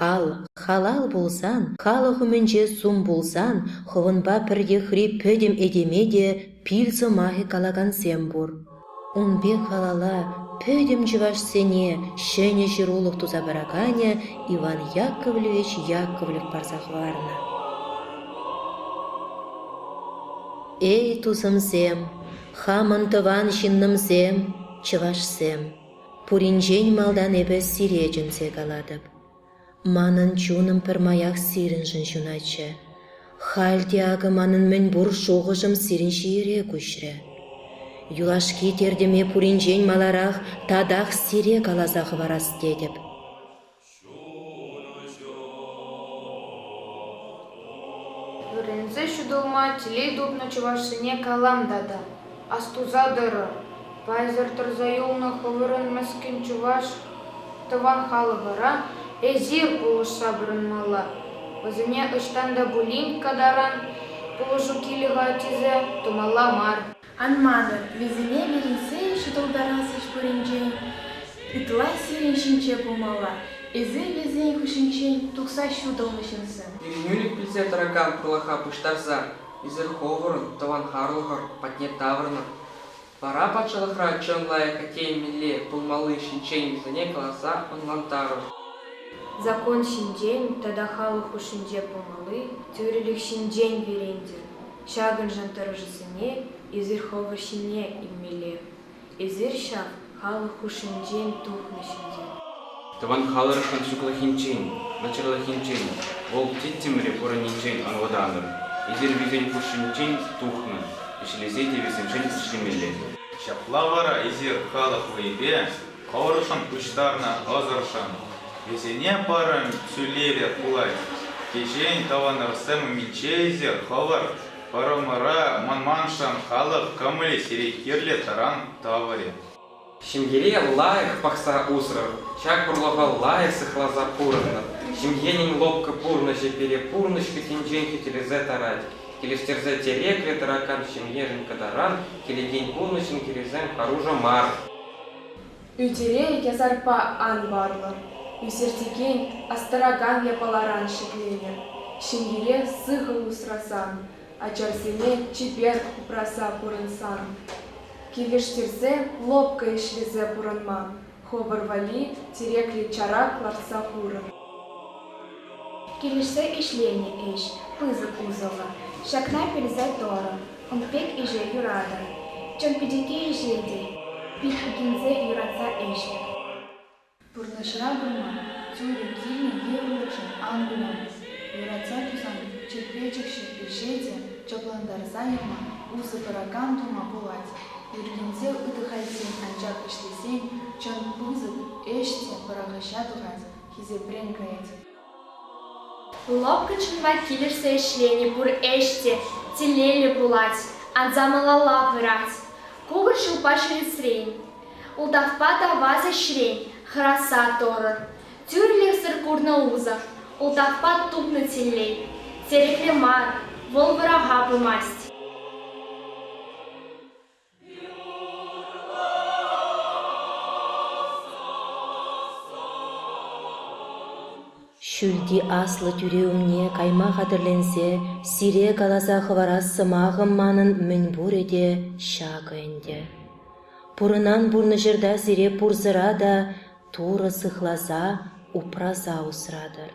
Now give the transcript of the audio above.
Халал болсан, халық үмінже сум болсан, ховынба пірге хри пөдем эдемеде пильзо махи калаган сем бур. Унбек халала пөдем жываш сене шене жирулық туза бараганя Иван Яковлевич Яковлев парзахварна. Эй, тузымсем, хамын тыван жиннымсем, чывашсем, пуринжен малдан эбес сирежінсе каладып. Манын чуным пір маяк сирінжін жуначы. Хальдиагы манын мен бур шоғыжым сирін шире күшірі. Юлашки тердеме пуринжен маларақ тадақ сире калазағы варас дедіп. Үрінзі шудылма тілей дұбны чывашыне калам дада. Астузадыры. Пайзыр тұрзаюлны хывырын мәскін чуваш тыван халығыра эзир бұлыша бұрынмалы. Өзіне ұштанда бұлин кадаран бұлышу келіға тізе тұмала мар. Анманы, везіне верінсе шытылдарасыш көрінжен, үтіла сиреншінче бұлмала. Эзі везен күшінчен тұқса шудылмышынсын. Ирнюлік білсе таракан құлаға пұштарза, изір ховырын, тыван харлығыр, патне тавырны. Пара патшалықра чон лайық әтей миле бұлмалы шинчен везіне қаласа онлантары. Закон шинжен, тада халық ұшынже бұлмалы, түйрілік шинжен веренді. Шагын жантарыжысыне, изір ховыр шине иммеле. Изір шаг халық ұшынжен тухны шинжен. Тыван халырықын шуклахинчен, начарлахинчен, ол титтімірі пұранинчен анваданыр. Изір визен күшінчен тухны, ішілесе девесенчен ішлемеле. Шаплавара изір халық вейбе, қаурышын күштарна азыршын. Везене парын сүлере кулай. Кешен таванырсым минче изір хавар, парымыра манманшын халық камыле серейкерле таран таваре. Шимгере лайық пақса усрыр, чак бұрлаға лайық сықлаза пұрынны. Шимгенен лопка пұрны жепере пұрныш кетенжен кетелезе тарать. Келестерзе терекле таракан шимгерін кадаран, келеген пұрнышын келезен харужа мар. Үтере язарпа ан барлы. Үсертеген астараган япаларан шеклене. Шимгере сығыл усрасан, ачарсене чипер упраса пұрынсан. Келештерсе лопка ишлезе пұрынма, ховыр вали терекли чарак ларса пұрын. Келешсе ишлене эш, пызык узова, шакна перезай тора, он пек иже юрада, чон педике ижеде, пихагинзе юраца эшли. Пұрнышыра бұрма, тюрі килі еврылышын ангулан. Юраца тузан чепечекші ишеде, чопландарза ема, узы параган тума булать. Юргензе ыдыхайсен анчак ишлесен, чон пызык эште парагаща тугать, хизепрен каять. Лопка чынма келерсе ишлени бур эште, телелі булать, анзамалала пырать. Кугыр шылпа шырецрейн, улдавпа даваза шрейн, храса торыр. Тюрлих сыркурна уза, улдавпа тупны телей, терекле мар, вол врага пымасть. Шүлді аслы тюреумне кайма қадырленсе, сире каласа хварас сымағым манын мін бұреде шағы энде. Пұрынан бұрны жерда сире пұрзыра да, туры сықлаза, упраза усрадыр.